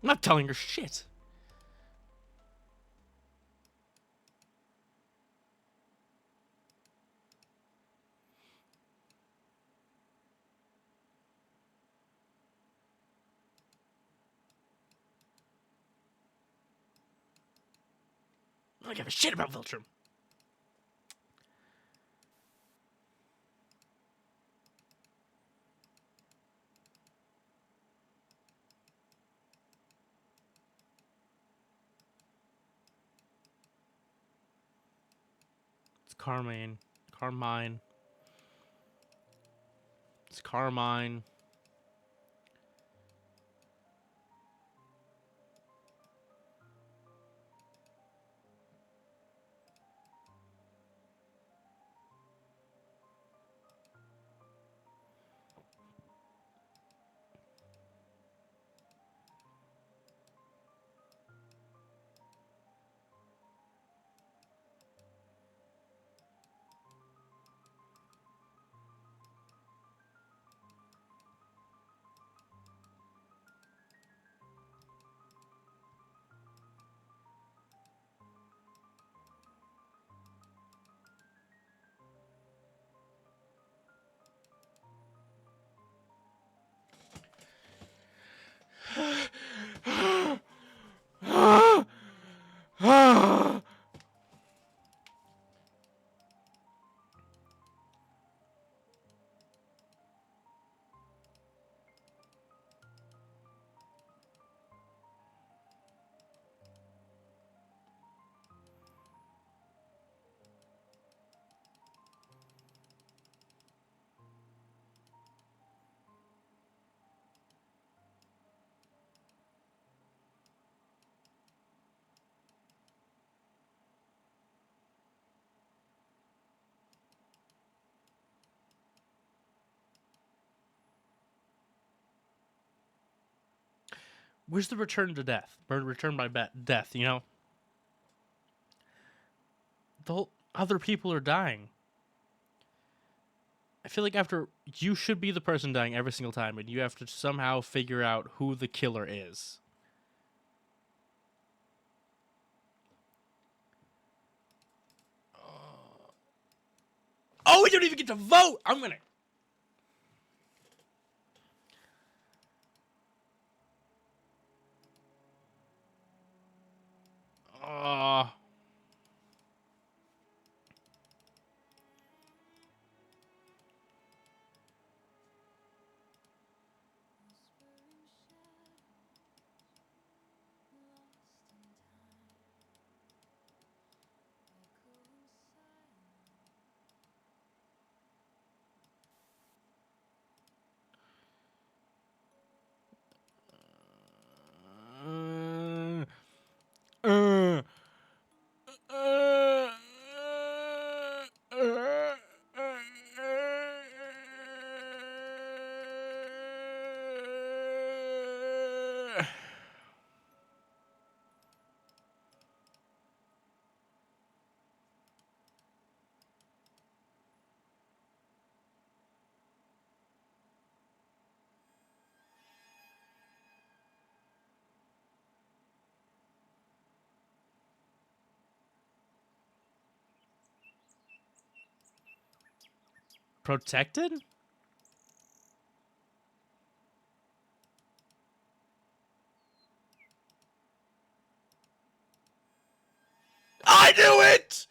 I'm not telling her shit. I don't give a shit about Viltrum. It's Carmine. Carmine. It's Carmine. Where's the return to death? Return by death, you know? The whole other people are dying. I feel like after you should be the person dying every single time, and you have to somehow figure out who the killer is. Oh, we don't even get to vote. I'm gonna. Uh, uh, uh, Protected? I knew it!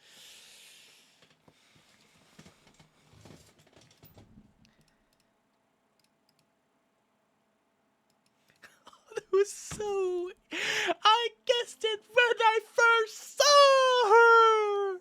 It was so. I guessed it when I first saw her!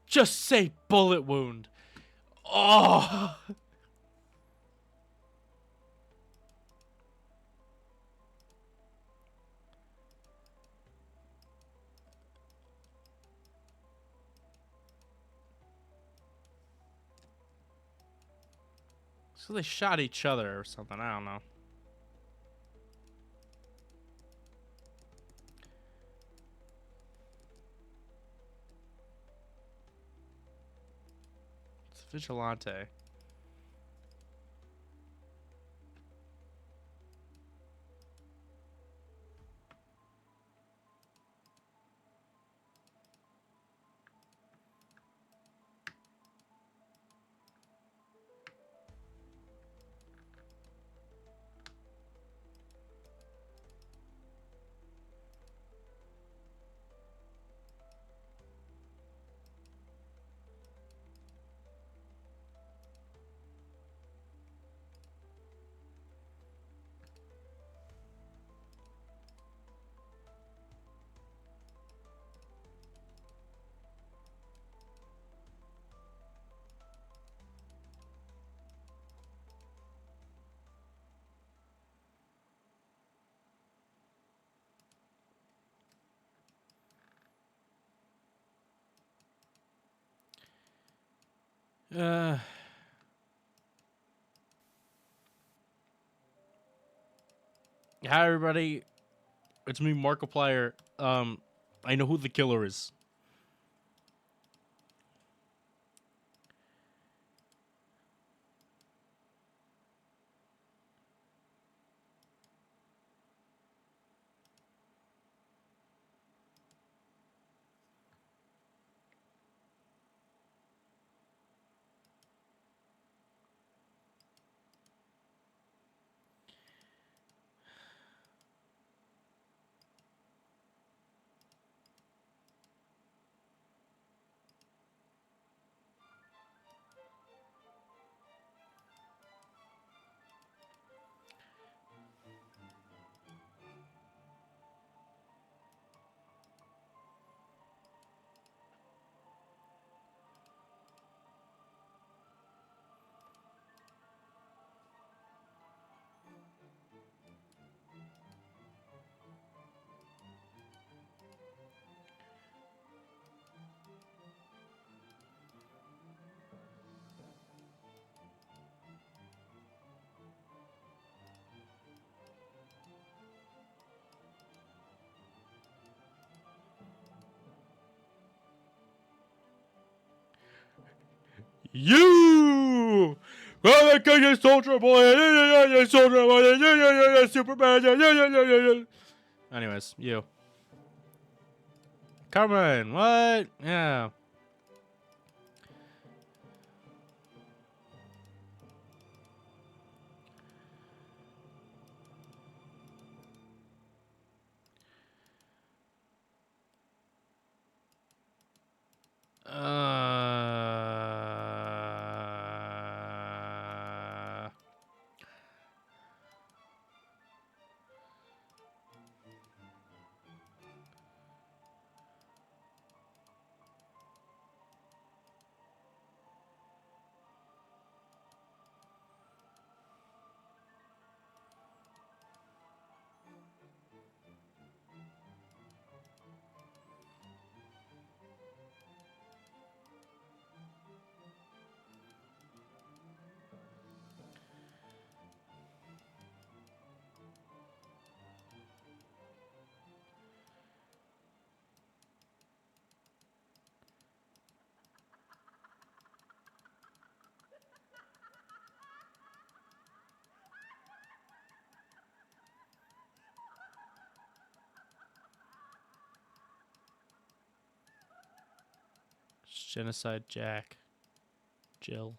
Just say bullet wound. Oh! So they shot each other or something. I don't know. It's Vigilante. Hi everybody, it's me, Markiplier. I know who the killer is. You! Oh, you're Soldier Boy! Yeah, Soldier Boy! Yeah, Superman! Yeah. Anyways, you. Carmen, what? Yeah. Genocide Jack. Jill.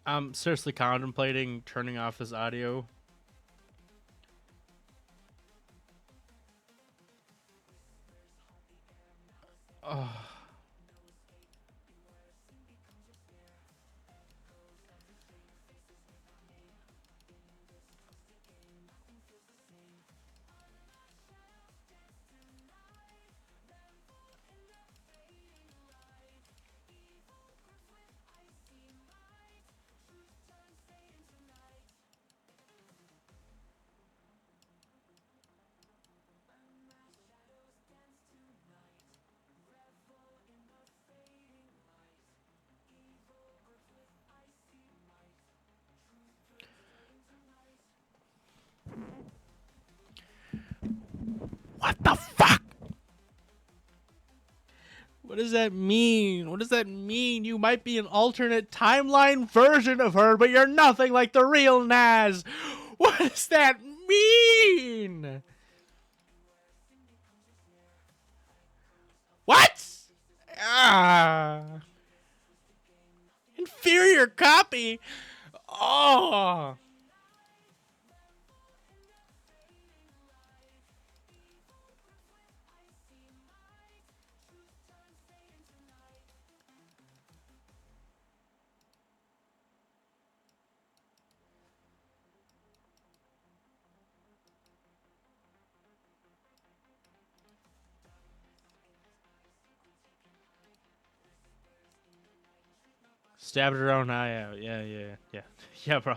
I'm seriously contemplating turning off this audio. Oh. What the fuck? What does that mean? What does that mean? You might be an alternate timeline version of her, but you're nothing like the real Naz. What does that mean? What? Ah. Inferior copy? Oh. Stabbed her own eye out. Yeah. Yeah, bro.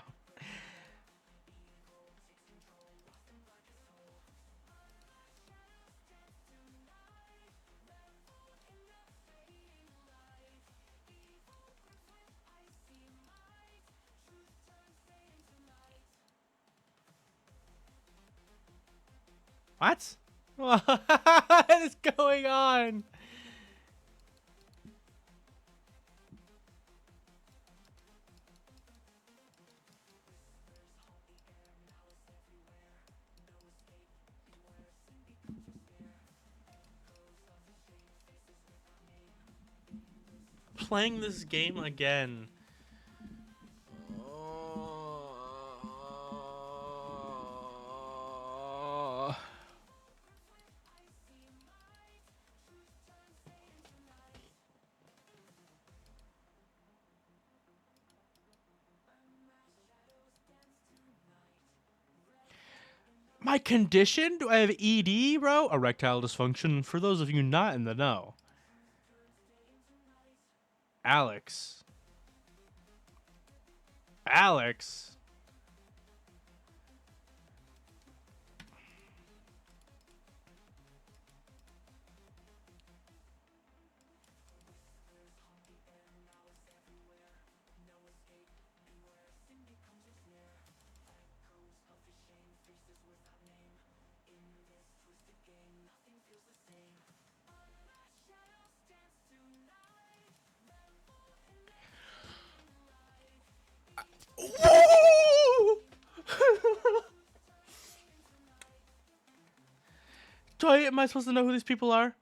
What? What is going on? Playing this game again. My condition? Do I have ED, bro? Erectile dysfunction, for those of you not in the know. Alex. Alex. Am I supposed to know who these people are?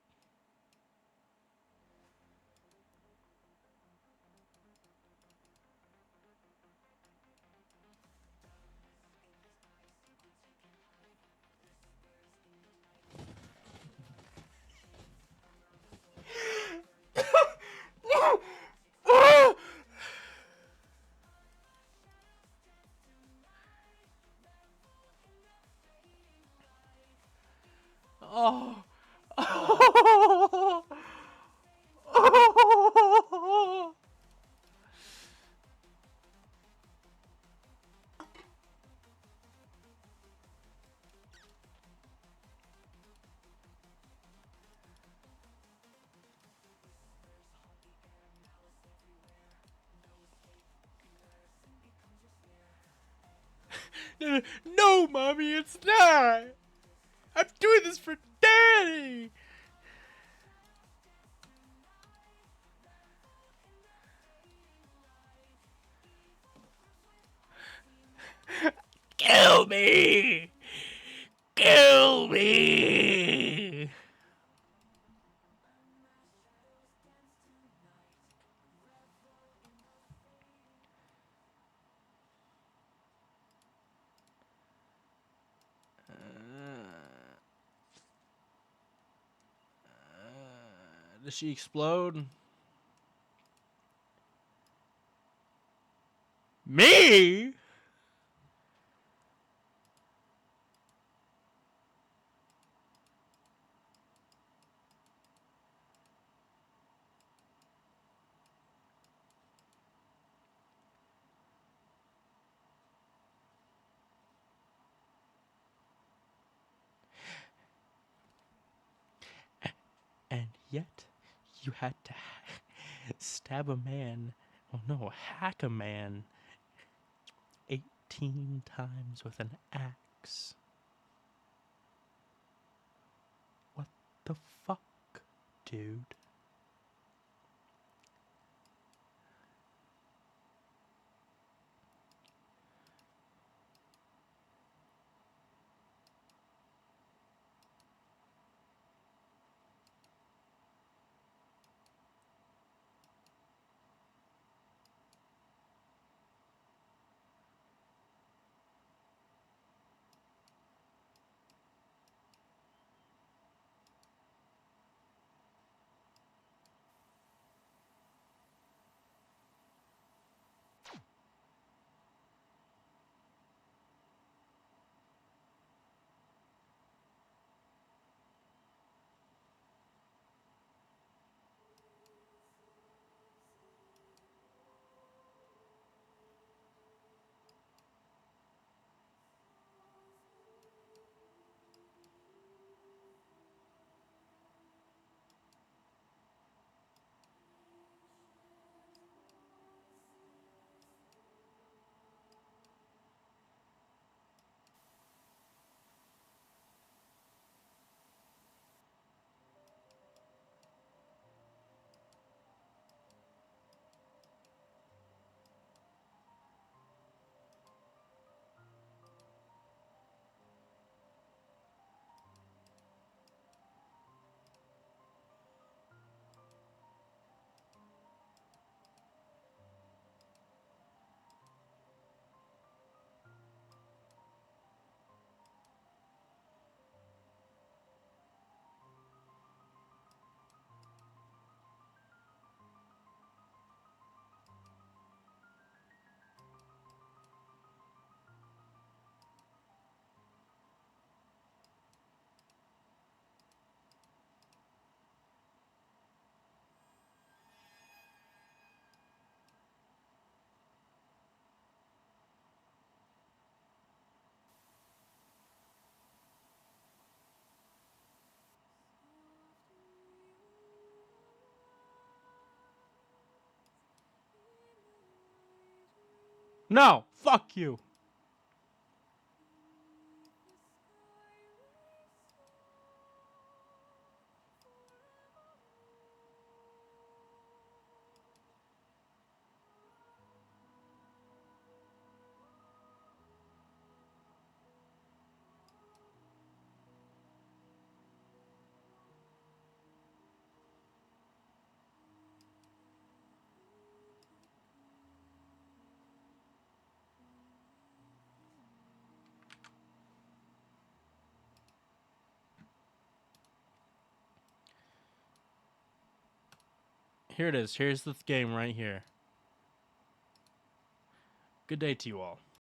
Oh. No, mommy, it's not. I'm doing this for daddy. Kill me. Kill me. Does she explode? Me? And yet, you had to stab a man. Oh no, hack a man 18 times with an axe. What the fuck, dude? No! Fuck you! Here it is. Here's the game right here. Good day to you all.